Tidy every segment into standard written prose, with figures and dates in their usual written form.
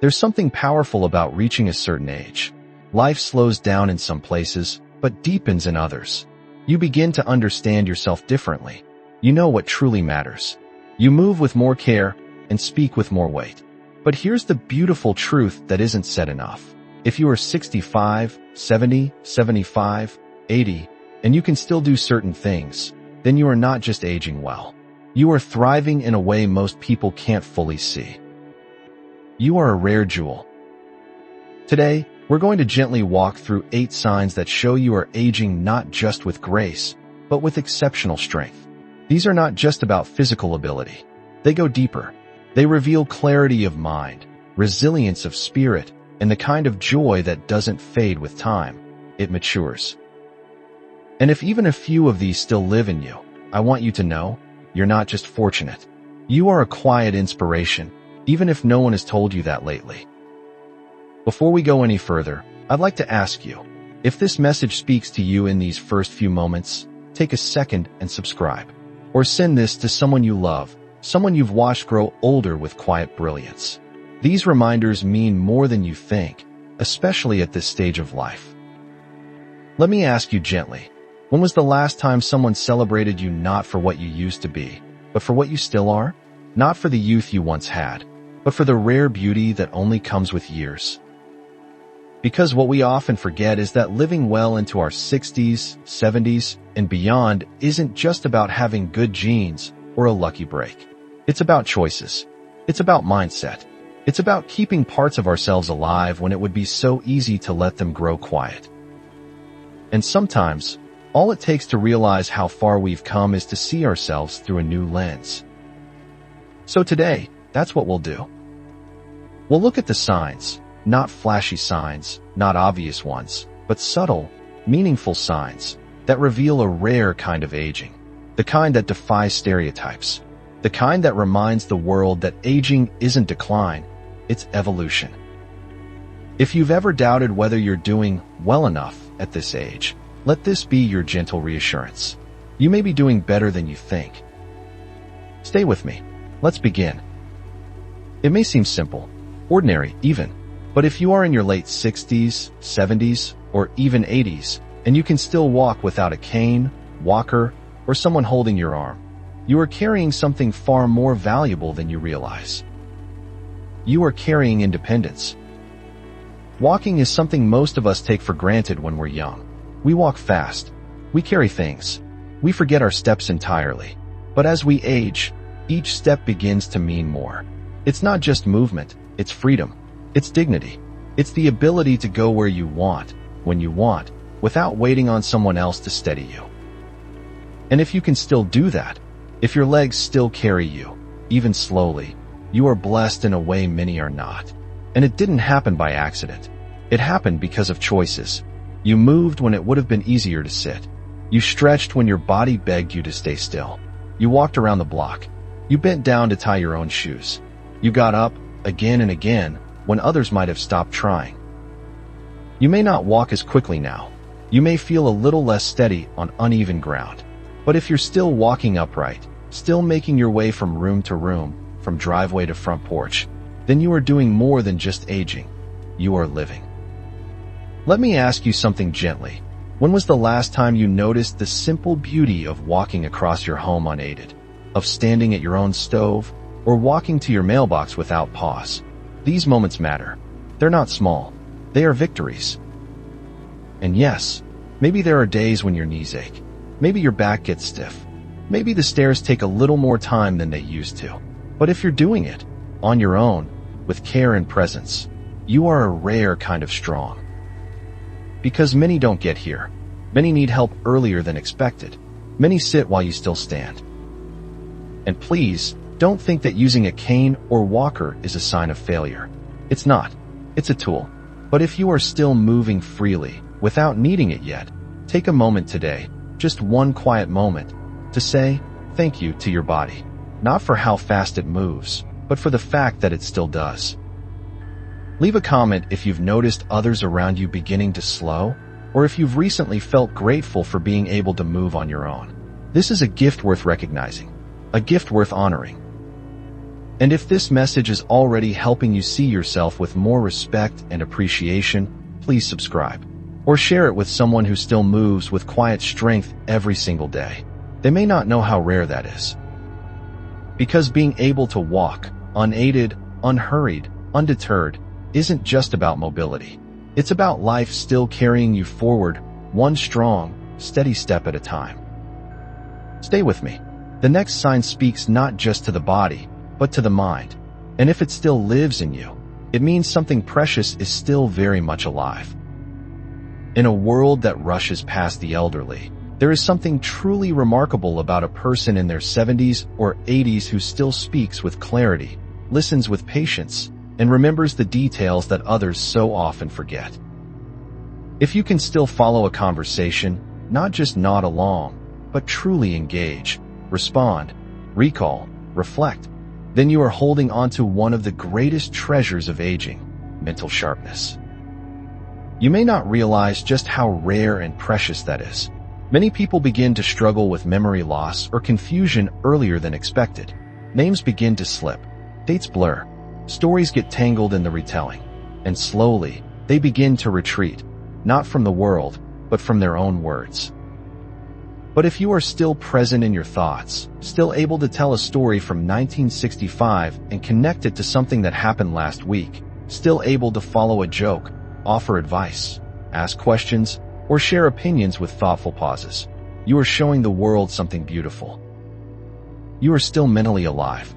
There's something powerful about reaching a certain age. Life slows down in some places, but deepens in others. You begin to understand yourself differently. You know what truly matters. You move with more care and speak with more weight. But here's the beautiful truth that isn't said enough. If you are 65, 70, 75, 80, and you can still do certain things, then you are not just aging well. You are thriving in a way most people can't fully see. You are a rare jewel. Today, we're going to gently walk through 8 signs that show you are aging not just with grace, but with exceptional strength. These are not just about physical ability. They go deeper. They reveal clarity of mind, resilience of spirit, and the kind of joy that doesn't fade with time. It matures. And if even a few of these still live in you, I want you to know, you're not just fortunate. You are a quiet inspiration, even if no one has told you that lately. Before we go any further, I'd like to ask you, if this message speaks to you in these first few moments, take a second and subscribe. Or send this to someone you love, someone you've watched grow older with quiet brilliance. These reminders mean more than you think, especially at this stage of life. Let me ask you gently, when was the last time someone celebrated you not for what you used to be, but for what you still are? Not for the youth you once had, but for the rare beauty that only comes with years. Because what we often forget is that living well into our 60s, 70s, and beyond isn't just about having good genes or a lucky break. It's about choices. It's about mindset. It's about keeping parts of ourselves alive when it would be so easy to let them grow quiet. And sometimes, all it takes to realize how far we've come is to see ourselves through a new lens. So today, that's what we'll do. We'll look at the signs, not flashy signs, not obvious ones, but subtle, meaningful signs that reveal a rare kind of aging, the kind that defies stereotypes, the kind that reminds the world that aging isn't decline, it's evolution. If you've ever doubted whether you're doing well enough at this age, let this be your gentle reassurance. You may be doing better than you think. Stay with me. Let's begin. It may seem simple, ordinary even, but if you are in your late 60s, 70s, or even 80s, and you can still walk without a cane, walker, or someone holding your arm, you are carrying something far more valuable than you realize. You are carrying independence. Walking is something most of us take for granted when we're young. We walk fast. We carry things. We forget our steps entirely. But as we age, each step begins to mean more. It's not just movement, it's freedom. It's dignity. It's the ability to go where you want, when you want, without waiting on someone else to steady you. And if you can still do that, if your legs still carry you, even slowly, you are blessed in a way many are not. And it didn't happen by accident. It happened because of choices. You moved when it would have been easier to sit. You stretched when your body begged you to stay still. You walked around the block. You bent down to tie your own shoes. You got up, again and again, when others might have stopped trying. You may not walk as quickly now. You may feel a little less steady on uneven ground. But if you're still walking upright, still making your way from room to room, from driveway to front porch, then you are doing more than just aging. You are living. Let me ask you something gently. When was the last time you noticed the simple beauty of walking across your home unaided, of standing at your own stove, or walking to your mailbox without pause? These moments matter. They're not small. They are victories. And yes, maybe there are days when your knees ache. Maybe your back gets stiff. Maybe the stairs take a little more time than they used to. But if you're doing it, on your own, with care and presence, you are a rare kind of strong. Because many don't get here. Many need help earlier than expected. Many sit while you still stand. And please, don't think that using a cane or walker is a sign of failure. It's not. It's a tool. But if you are still moving freely, without needing it yet, take a moment today, just one quiet moment, to say thank you to your body. Not for how fast it moves, but for the fact that it still does. Leave a comment if you've noticed others around you beginning to slow, or if you've recently felt grateful for being able to move on your own. This is a gift worth recognizing, a gift worth honoring. And if this message is already helping you see yourself with more respect and appreciation, please subscribe. Or share it with someone who still moves with quiet strength every single day. They may not know how rare that is. Because being able to walk, unaided, unhurried, undeterred, isn't just about mobility. It's about life still carrying you forward, one strong, steady step at a time. Stay with me. The next sign speaks not just to the body, but to the mind. And if it still lives in you, it means something precious is still very much alive. In a world that rushes past the elderly, there is something truly remarkable about a person in their 70s or 80s who still speaks with clarity, listens with patience, and remembers the details that others so often forget. If you can still follow a conversation, not just nod along, but truly engage, respond, recall, reflect, then you are holding on to one of the greatest treasures of aging, mental sharpness. You may not realize just how rare and precious that is. Many people begin to struggle with memory loss or confusion earlier than expected. Names begin to slip, dates blur, stories get tangled in the retelling, and slowly, they begin to retreat, not from the world, but from their own words. But if you are still present in your thoughts, still able to tell a story from 1965 and connect it to something that happened last week, still able to follow a joke, offer advice, ask questions, or share opinions with thoughtful pauses, you are showing the world something beautiful. You are still mentally alive.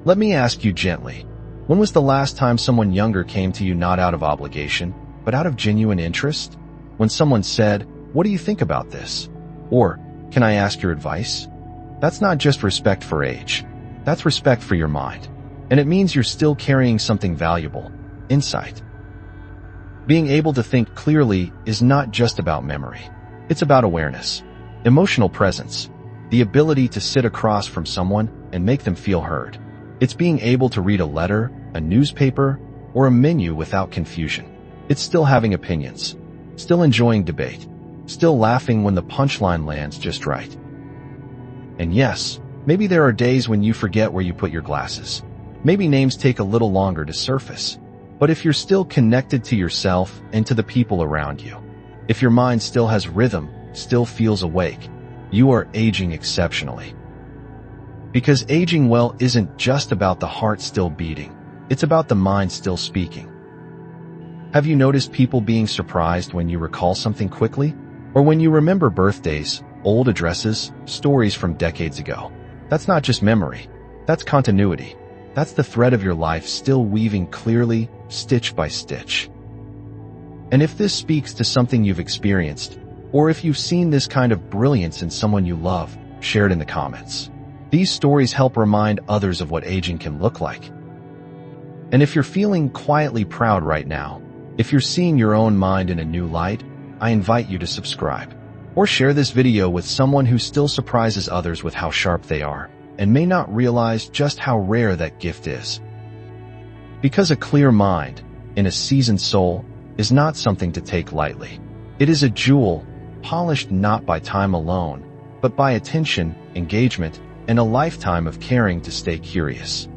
Let me ask you gently, when was the last time someone younger came to you not out of obligation, but out of genuine interest? When someone said, "What do you think about this?" Or, "Can I ask your advice?" That's not just respect for age. That's respect for your mind. And it means you're still carrying something valuable, insight. Being able to think clearly is not just about memory. It's about awareness, emotional presence, the ability to sit across from someone and make them feel heard. It's being able to read a letter, a newspaper, or a menu without confusion. It's still having opinions, still enjoying debate, still laughing when the punchline lands just right. And yes, maybe there are days when you forget where you put your glasses. Maybe names take a little longer to surface. But if you're still connected to yourself and to the people around you, if your mind still has rhythm, still feels awake, you are aging exceptionally. Because aging well isn't just about the heart still beating, it's about the mind still speaking. Have you noticed people being surprised when you recall something quickly? Or when you remember birthdays, old addresses, stories from decades ago? That's not just memory. That's continuity. That's the thread of your life still weaving clearly, stitch by stitch. And if this speaks to something you've experienced, or if you've seen this kind of brilliance in someone you love, share it in the comments. These stories help remind others of what aging can look like. And if you're feeling quietly proud right now, if you're seeing your own mind in a new light, I invite you to subscribe. Or share this video with someone who still surprises others with how sharp they are, and may not realize just how rare that gift is. Because a clear mind, in a seasoned soul, is not something to take lightly. It is a jewel, polished not by time alone, but by attention, engagement, and a lifetime of caring to stay curious.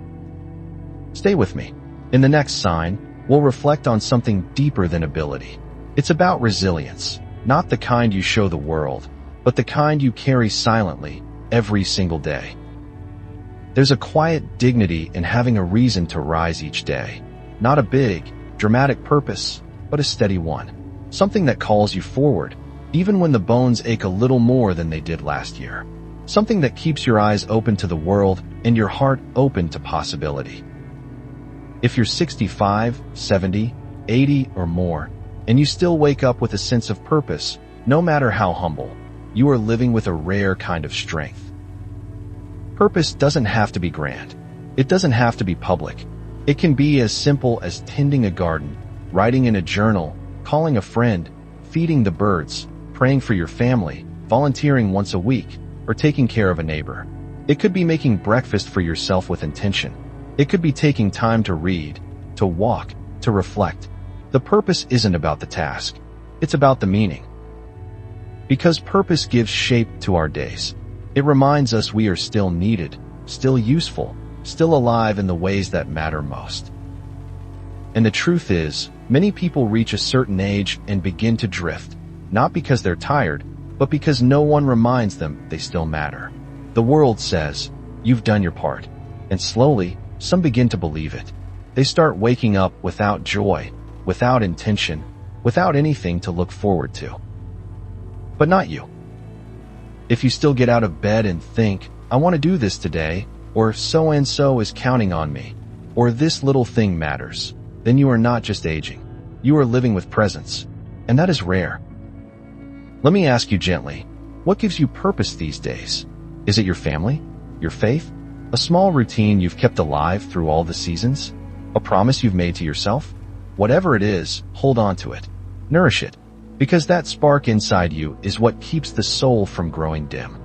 Stay with me. In the next sign, we'll reflect on something deeper than ability. It's about resilience, not the kind you show the world, but the kind you carry silently, every single day. There's a quiet dignity in having a reason to rise each day. Not a big, dramatic purpose, but a steady one. Something that calls you forward, even when the bones ache a little more than they did last year. Something that keeps your eyes open to the world and your heart open to possibility. If you're 65, 70, 80, or more, and you still wake up with a sense of purpose, no matter how humble, you are living with a rare kind of strength. Purpose doesn't have to be grand. It doesn't have to be public. It can be as simple as tending a garden, writing in a journal, calling a friend, feeding the birds, praying for your family, volunteering once a week, or taking care of a neighbor. It could be making breakfast for yourself with intention. It could be taking time to read, to walk, to reflect. The purpose isn't about the task. It's about the meaning. Because purpose gives shape to our days. It reminds us we are still needed, still useful, still alive in the ways that matter most. And the truth is, many people reach a certain age and begin to drift, not because they're tired, but because no one reminds them they still matter. The world says, "You've done your part." And slowly, some begin to believe it. They start waking up without joy, without intention, without anything to look forward to. But not you. If you still get out of bed and think, "I want to do this today," or "so-and-so is counting on me," or "this little thing matters," then you are not just aging. You are living with presence, and that is rare. Let me ask you gently, what gives you purpose these days? Is it your family? Your faith? A small routine you've kept alive through all the seasons? A promise you've made to yourself? Whatever it is, hold on to it. Nourish it, because that spark inside you is what keeps the soul from growing dim.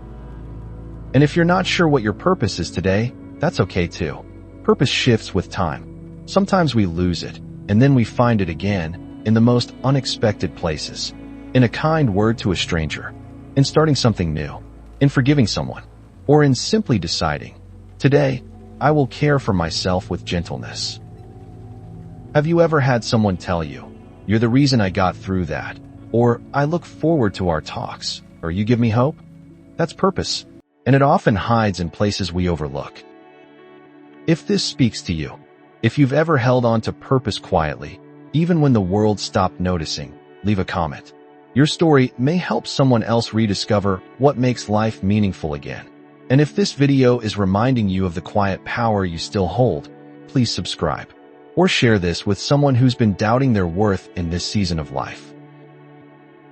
And if you're not sure what your purpose is today, that's okay too. Purpose shifts with time. Sometimes we lose it, and then we find it again in the most unexpected places. In a kind word to a stranger, in starting something new, in forgiving someone, or in simply deciding, "Today, I will care for myself with gentleness." Have you ever had someone tell you, "You're the reason I got through that," or "I look forward to our talks," or "You give me hope"? That's purpose, and it often hides in places we overlook. If this speaks to you, if you've ever held on to purpose quietly, even when the world stopped noticing, leave a comment. Your story may help someone else rediscover what makes life meaningful again. And if this video is reminding you of the quiet power you still hold, please subscribe. Or share this with someone who's been doubting their worth in this season of life.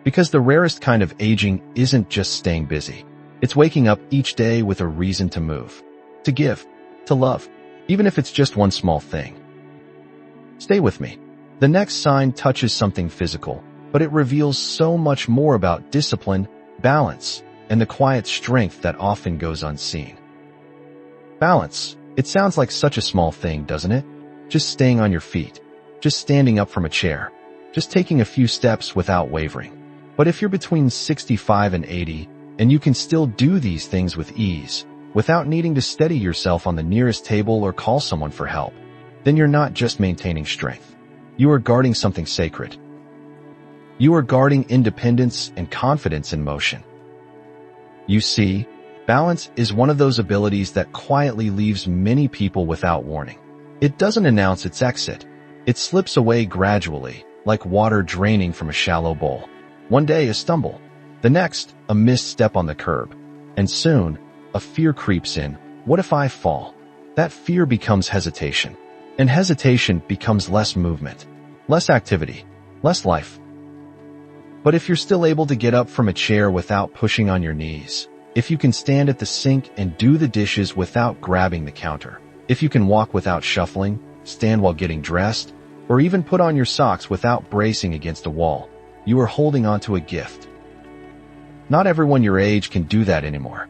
Because the rarest kind of aging isn't just staying busy. It's waking up each day with a reason to move, to give, to love, even if it's just one small thing. Stay with me. The next sign touches something physical, but it reveals so much more about discipline, balance, and the quiet strength that often goes unseen. Balance. It sounds like such a small thing, doesn't it? Just staying on your feet, just standing up from a chair, just taking a few steps without wavering. But if you're between 65 and 80, and you can still do these things with ease, without needing to steady yourself on the nearest table or call someone for help, then you're not just maintaining strength. You are guarding something sacred. You are guarding independence and confidence in motion. You see, balance is one of those abilities that quietly leaves many people without warning. It doesn't announce its exit. It slips away gradually, like water draining from a shallow bowl. One day a stumble, the next a misstep on the curb, and soon a fear creeps in. What if I fall? That fear becomes hesitation, and hesitation becomes less movement, less activity, less life. But if you're still able to get up from a chair without pushing on your knees, if you can stand at the sink and do the dishes without grabbing the counter, if you can walk without shuffling, stand while getting dressed, or even put on your socks without bracing against a wall, you are holding onto a gift. Not everyone your age can do that anymore.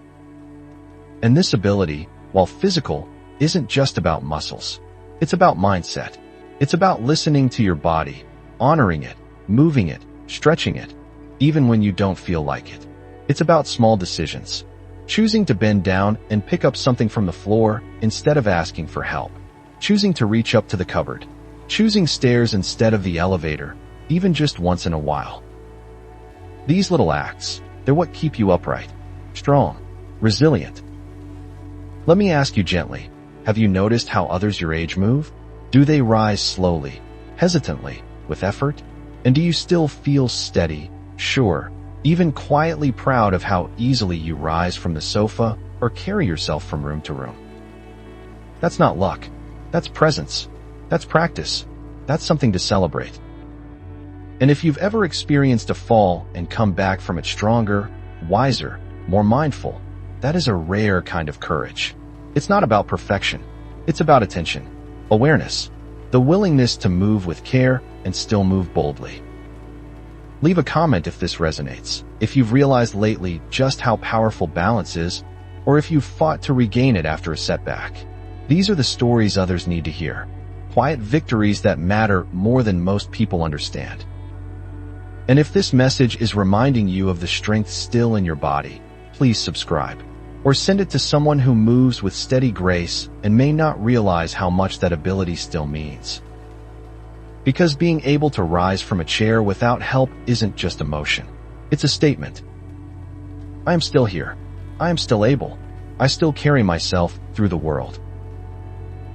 And this ability, while physical, isn't just about muscles. It's about mindset. It's about listening to your body, honoring it, moving it, stretching it, even when you don't feel like it. It's about small decisions. Choosing to bend down and pick up something from the floor instead of asking for help. Choosing to reach up to the cupboard. Choosing stairs instead of the elevator, even just once in a while. These little acts, they're what keep you upright, strong, resilient. Let me ask you gently, have you noticed how others your age move? Do they rise slowly, hesitantly, with effort? And do you still feel steady, sure, even quietly proud of how easily you rise from the sofa or carry yourself from room to room? That's not luck. That's presence. That's practice. That's something to celebrate. And if you've ever experienced a fall and come back from it stronger, wiser, more mindful, that is a rare kind of courage. It's not about perfection. It's about attention, awareness, the willingness to move with care and still move boldly. Leave a comment if this resonates, if you've realized lately just how powerful balance is, or if you've fought to regain it after a setback. These are the stories others need to hear. Quiet victories that matter more than most people understand. And if this message is reminding you of the strength still in your body, please subscribe. Or send it to someone who moves with steady grace and may not realize how much that ability still means. Because being able to rise from a chair without help isn't just emotion. It's a statement. I am still here. I am still able. I still carry myself through the world.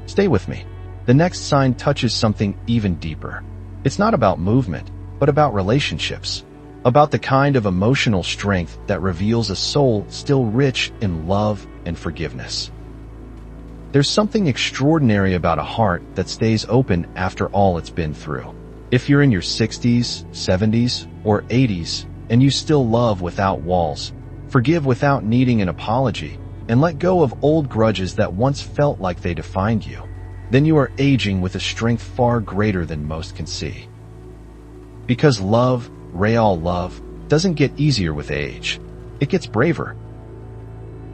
Stay with me. The next sign touches something even deeper. It's not about movement, but about relationships. About the kind of emotional strength that reveals a soul still rich in love and forgiveness. There's something extraordinary about a heart that stays open after all it's been through. If you're in your 60s, 70s, or 80s, and you still love without walls, forgive without needing an apology, and let go of old grudges that once felt like they defined you, then you are aging with a strength far greater than most can see. Because love, real love, doesn't get easier with age. It gets braver.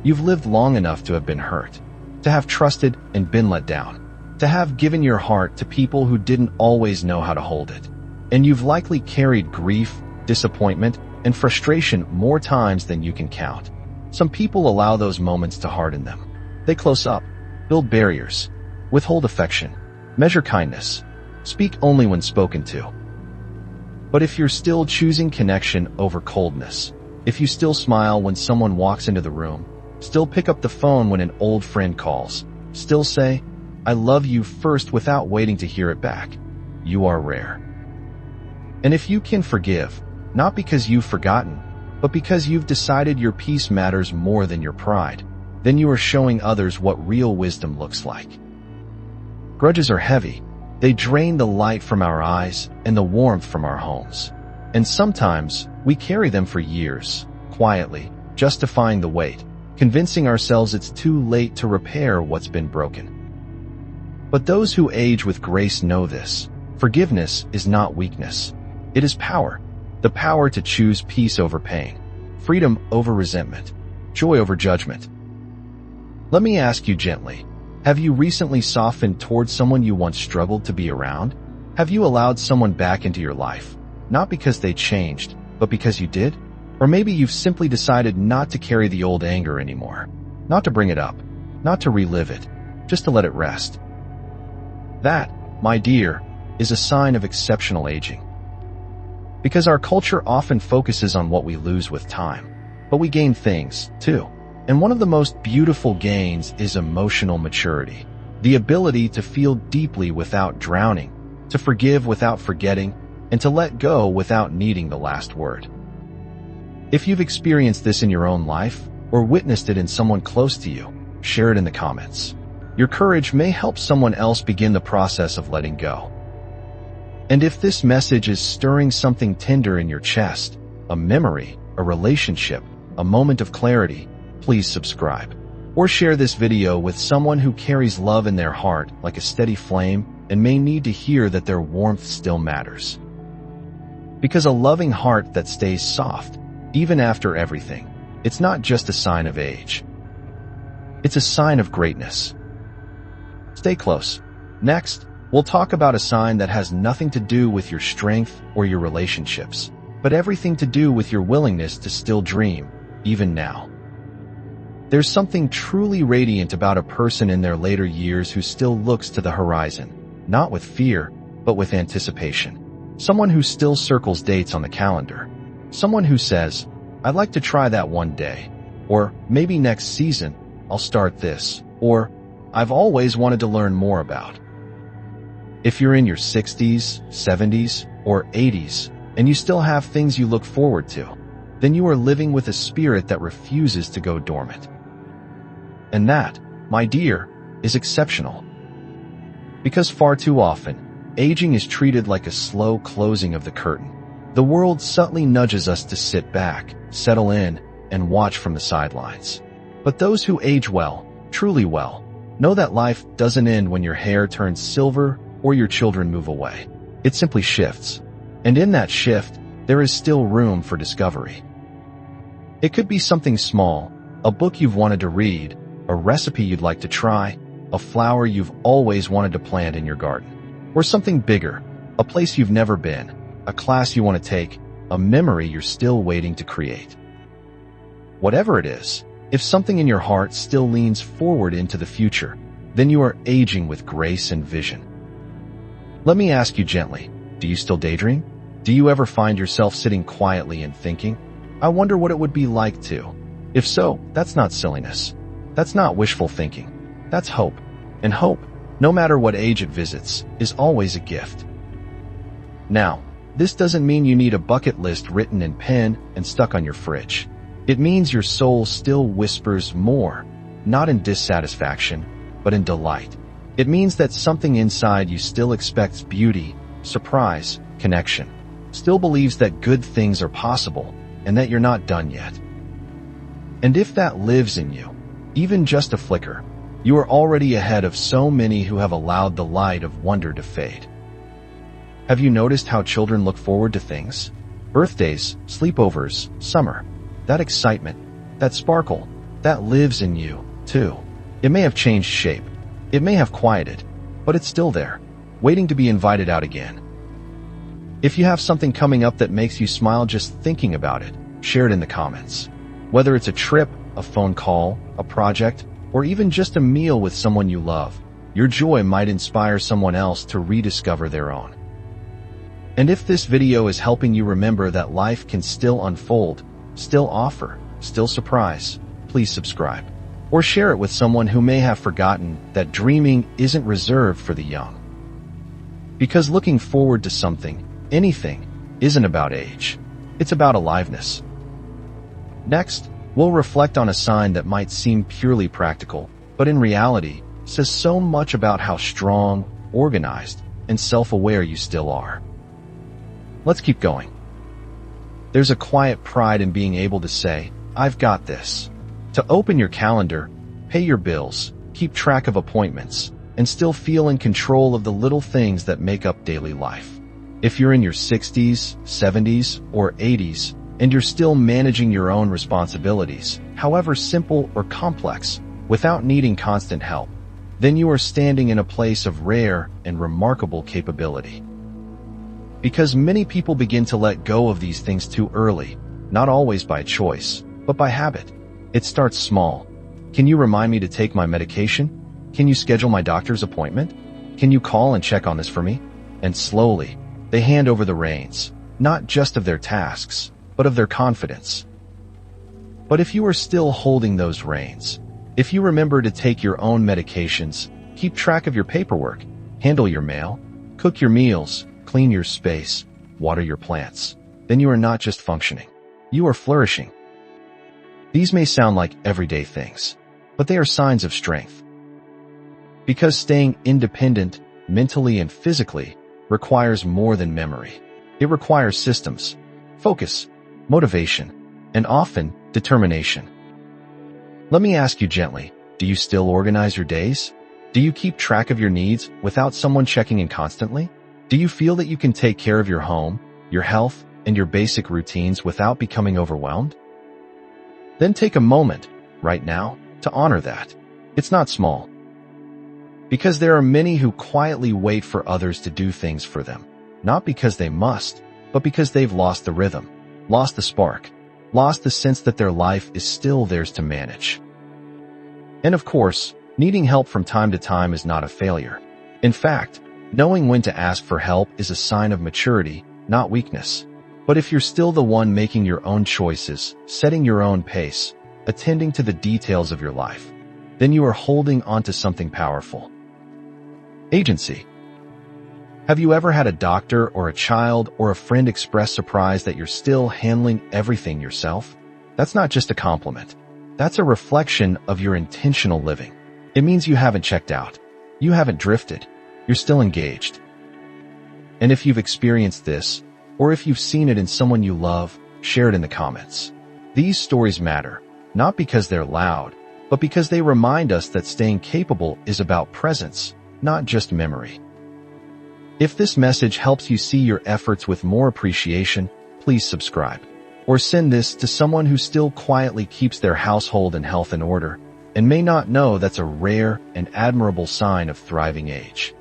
You've lived long enough to have been hurt, to have trusted and been let down, to have given your heart to people who didn't always know how to hold it. And you've likely carried grief, disappointment, and frustration more times than you can count. Some people allow those moments to harden them. They close up, build barriers, withhold affection, measure kindness, speak only when spoken to. But if you're still choosing connection over coldness, if you still smile when someone walks into the room, still pick up the phone when an old friend calls, still say, I love you first without waiting to hear it back, you are rare. And if you can forgive, not because you've forgotten, but because you've decided your peace matters more than your pride, then you are showing others what real wisdom looks like. Grudges are heavy. They drain the light from our eyes and the warmth from our homes. And sometimes we carry them for years, quietly, justifying the weight, convincing ourselves it's too late to repair what's been broken. But those who age with grace know this. Forgiveness is not weakness. It is power. The power to choose peace over pain, freedom over resentment, joy over judgment. Let me ask you gently, have you recently softened towards someone you once struggled to be around? Have you allowed someone back into your life, not because they changed, but because you did? Or maybe you've simply decided not to carry the old anger anymore, not to bring it up, not to relive it, just to let it rest. That, my dear, is a sign of exceptional aging. Because our culture often focuses on what we lose with time, but we gain things, too. And one of the most beautiful gains is emotional maturity, the ability to feel deeply without drowning, to forgive without forgetting, and to let go without needing the last word. If you've experienced this in your own life, or witnessed it in someone close to you, share it in the comments. Your courage may help someone else begin the process of letting go. And if this message is stirring something tender in your chest, a memory, a relationship, a moment of clarity, please subscribe. Or share this video with someone who carries love in their heart like a steady flame and may need to hear that their warmth still matters. Because a loving heart that stays soft, even after everything, it's not just a sign of age. It's a sign of greatness. Stay close. Next, we'll talk about a sign that has nothing to do with your strength or your relationships, but everything to do with your willingness to still dream, even now. There's something truly radiant about a person in their later years who still looks to the horizon, not with fear, but with anticipation. Someone who still circles dates on the calendar. Someone who says, I'd like to try that one day. Or, maybe next season, I'll start this. Or, I've always wanted to learn more about. If you're in your 60s, 70s, or 80s, and you still have things you look forward to, then you are living with a spirit that refuses to go dormant. And that, my dear, is exceptional. Because far too often, aging is treated like a slow closing of the curtain. The world subtly nudges us to sit back, settle in, and watch from the sidelines. But those who age well, truly well, know that life doesn't end when your hair turns silver or your children move away. It simply shifts. And in that shift, there is still room for discovery. It could be something small, a book you've wanted to read, a recipe you'd like to try, a flower you've always wanted to plant in your garden, or something bigger, a place you've never been, a class you want to take, a memory you're still waiting to create. Whatever it is, If something in your heart still leans forward into the future, then you are aging with grace and vision. Let me ask you gently, do you still daydream? Do you ever find yourself sitting quietly and thinking, I wonder what it would be like to? If so, that's not silliness. That's not wishful thinking. That's hope. And hope, no matter what age it visits, is always a gift. Now, this doesn't mean you need a bucket list written in pen and stuck on your fridge. It means your soul still whispers more, not in dissatisfaction, but in delight. It means that something inside you still expects beauty, surprise, connection, still believes that good things are possible and that you're not done yet. And if that lives in you, even just a flicker, you are already ahead of so many who have allowed the light of wonder to fade. Have you noticed how children look forward to things? Birthdays, sleepovers, summer. That excitement, that sparkle, that lives in you, too. It may have changed shape. It may have quieted, but it's still there, waiting to be invited out again. If you have something coming up that makes you smile just thinking about it, share it in the comments. Whether it's a trip, a phone call, a project, or even just a meal with someone you love, your joy might inspire someone else to rediscover their own. And if this video is helping you remember that life can still unfold, still offer, still surprise, please subscribe. Or share it with someone who may have forgotten that dreaming isn't reserved for the young. Because looking forward to something, anything, isn't about age. It's about aliveness. Next, we'll reflect on a sign that might seem purely practical, but in reality, says so much about how strong, organized, and self-aware you still are. Let's keep going. There's a quiet pride in being able to say, I've got this. To open your calendar, pay your bills, keep track of appointments, and still feel in control of the little things that make up daily life. If you're in your 60s, 70s, or 80s, and you're still managing your own responsibilities, however simple or complex, without needing constant help, then you are standing in a place of rare and remarkable capability. Because many people begin to let go of these things too early, not always by choice, but by habit. It starts small. Can you remind me to take my medication? Can you schedule my doctor's appointment? Can you call and check on this for me? And slowly, they hand over the reins, not just of their tasks, but of their confidence. But if you are still holding those reins, if you remember to take your own medications, keep track of your paperwork, handle your mail, cook your meals, clean your space, water your plants, then you are not just functioning. You are flourishing. These may sound like everyday things, but they are signs of strength. Because staying independent, mentally and physically, requires more than memory. It requires systems, focus, motivation, and often determination. Let me ask you gently, do you still organize your days? Do you keep track of your needs without someone checking in constantly? Do you feel that you can take care of your home, your health, and your basic routines without becoming overwhelmed? Then take a moment, right now, to honor that. It's not small. Because there are many who quietly wait for others to do things for them, not because they must, but because they've lost the rhythm, lost the spark, lost the sense that their life is still theirs to manage. And of course, needing help from time to time is not a failure. In fact, knowing when to ask for help is a sign of maturity, not weakness. But if you're still the one making your own choices, setting your own pace, attending to the details of your life, then you are holding onto something powerful. Agency. Have you ever had a doctor or a child or a friend express surprise that you're still handling everything yourself? That's not just a compliment. That's a reflection of your intentional living. It means you haven't checked out. You haven't drifted. You're still engaged. And if you've experienced this, or if you've seen it in someone you love, share it in the comments. These stories matter, not because they're loud, but because they remind us that staying capable is about presence, not just memory. If this message helps you see your efforts with more appreciation, please subscribe. Or send this to someone who still quietly keeps their household and health in order, and may not know that's a rare and admirable sign of thriving age.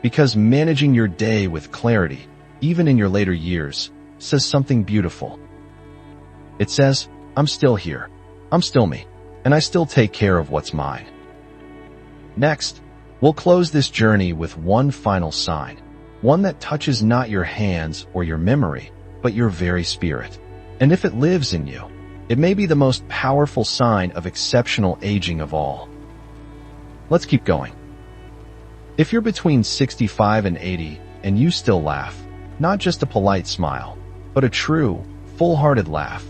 Because managing your day with clarity, even in your later years, says something beautiful. It says, I'm still here. I'm still me, and I still take care of what's mine. Next, we'll close this journey with one final sign, one that touches not your hands or your memory, but your very spirit. And if it lives in you, it may be the most powerful sign of exceptional aging of all. Let's keep going. If you're between 65 and 80 and you still laugh, not just a polite smile, but a true, full-hearted laugh,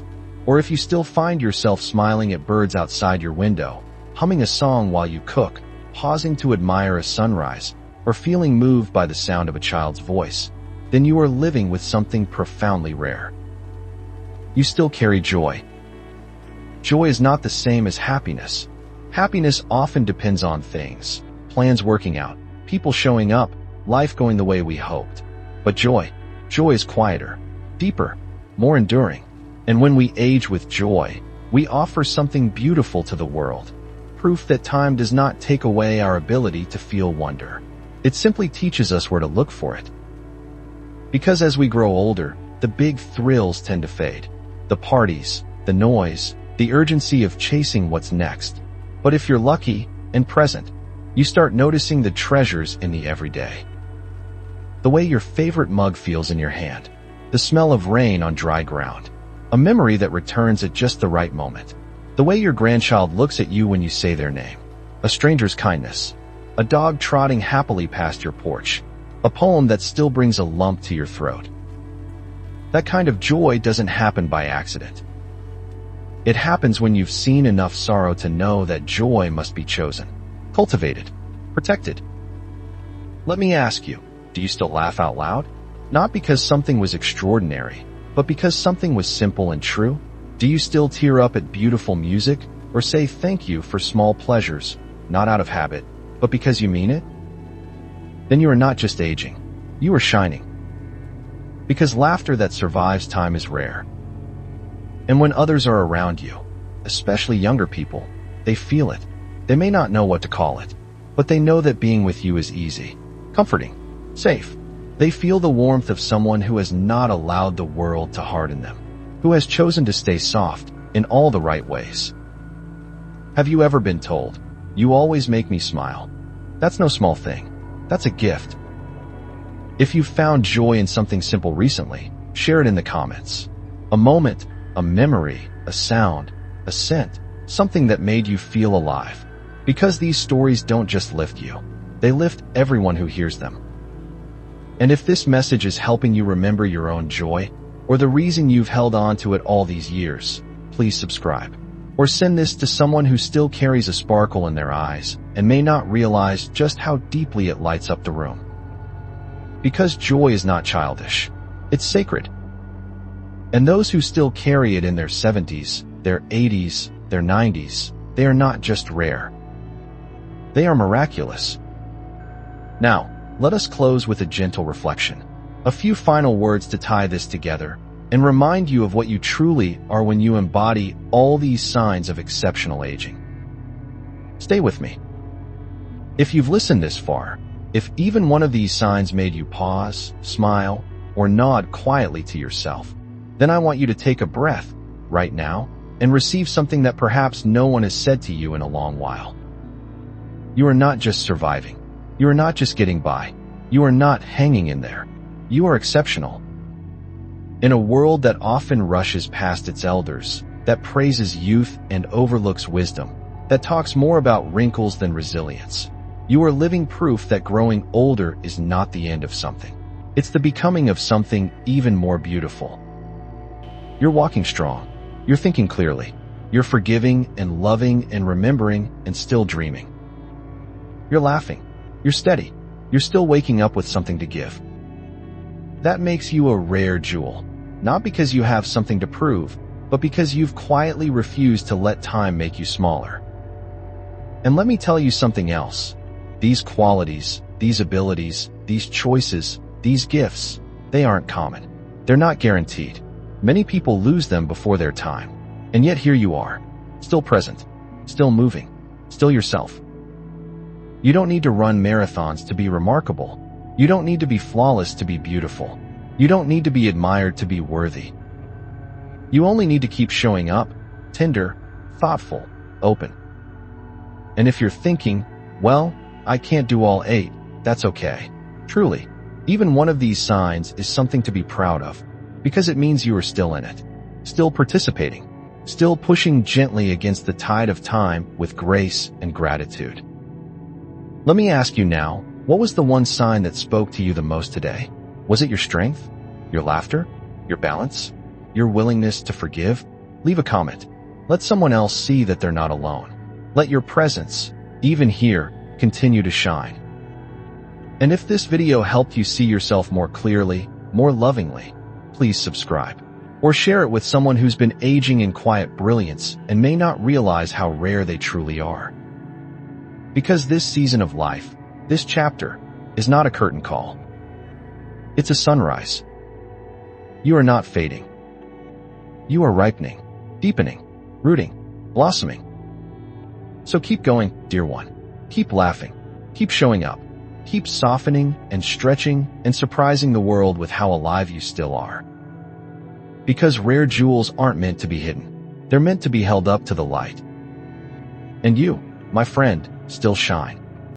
or if you still find yourself smiling at birds outside your window, humming a song while you cook, pausing to admire a sunrise, or feeling moved by the sound of a child's voice, then you are living with something profoundly rare. You still carry joy. Joy is not the same as happiness. Happiness often depends on things, plans working out, people showing up, life going the way we hoped. But joy is quieter, deeper, more enduring. And when we age with joy, we offer something beautiful to the world, proof that time does not take away our ability to feel wonder. It simply teaches us where to look for it. Because as we grow older, the big thrills tend to fade. The parties, the noise, the urgency of chasing what's next. But if you're lucky and present, you start noticing the treasures in the everyday. The way your favorite mug feels in your hand, the smell of rain on dry ground, a memory that returns at just the right moment, the way your grandchild looks at you when you say their name, a stranger's kindness, a dog trotting happily past your porch, a poem that still brings a lump to your throat. That kind of joy doesn't happen by accident. It happens when you've seen enough sorrow to know that joy must be chosen, cultivated, protected. Let me ask you, do you still laugh out loud? Not because something was extraordinary, but because something was simple and true? Do you still tear up at beautiful music or say thank you for small pleasures, not out of habit, but because you mean it? Then you are not just aging, you are shining. Because laughter that survives time is rare. And when others are around you, especially younger people, they feel it. They may not know what to call it, but they know that being with you is easy, comforting, safe. They feel the warmth of someone who has not allowed the world to harden them, who has chosen to stay soft in all the right ways. Have you ever been told, "You always make me smile"? That's no small thing. That's a gift. If you've found joy in something simple recently, share it in the comments. A moment, a memory, a sound, a scent, something that made you feel alive. Because these stories don't just lift you, they lift everyone who hears them. And if this message is helping you remember your own joy, or the reason you've held on to it all these years, please subscribe. Or send this to someone who still carries a sparkle in their eyes and may not realize just how deeply it lights up the room. Because joy is not childish, it's sacred. And those who still carry it in their 70s, their 80s, their 90s, they are not just rare. They are miraculous. Now, let us close with a gentle reflection. A few final words to tie this together and remind you of what you truly are when you embody all these signs of exceptional aging. Stay with me. If you've listened this far, if even one of these signs made you pause, smile, or nod quietly to yourself, then I want you to take a breath right now and receive something that perhaps no one has said to you in a long while. You are not just surviving. You are not just getting by. You are not hanging in there. You are exceptional. In a world that often rushes past its elders, that praises youth and overlooks wisdom, that talks more about wrinkles than resilience, you are living proof that growing older is not the end of something. It's the becoming of something even more beautiful. You're walking strong. You're thinking clearly. You're forgiving and loving and remembering and still dreaming. You're laughing. You're steady. You're still waking up with something to give. That makes you a rare jewel, not because you have something to prove, but because you've quietly refused to let time make you smaller. And let me tell you something else. These qualities, these abilities, these choices, these gifts, they aren't common. They're not guaranteed. Many people lose them before their time. And yet here you are, still present, still moving, still yourself. You don't need to run marathons to be remarkable. You don't need to be flawless to be beautiful. You don't need to be admired to be worthy. You only need to keep showing up, tender, thoughtful, open. And if you're thinking, well, I can't do all 8, that's okay. Truly, even one of these signs is something to be proud of, because it means you are still in it, still participating, still pushing gently against the tide of time with grace and gratitude. Let me ask you now, what was the one sign that spoke to you the most today? Was it your strength? Your laughter? Your balance? Your willingness to forgive? Leave a comment. Let someone else see that they're not alone. Let your presence, even here, continue to shine. And if this video helped you see yourself more clearly, more lovingly, please subscribe. Or share it with someone who's been aging in quiet brilliance and may not realize how rare they truly are. Because this season of life, this chapter, is not a curtain call. It's a sunrise. You are not fading. You are ripening, deepening, rooting, blossoming. So keep going, dear one. Keep laughing. Keep showing up. Keep softening and stretching and surprising the world with how alive you still are. Because rare jewels aren't meant to be hidden. They're meant to be held up to the light. And you, my friend, still shine.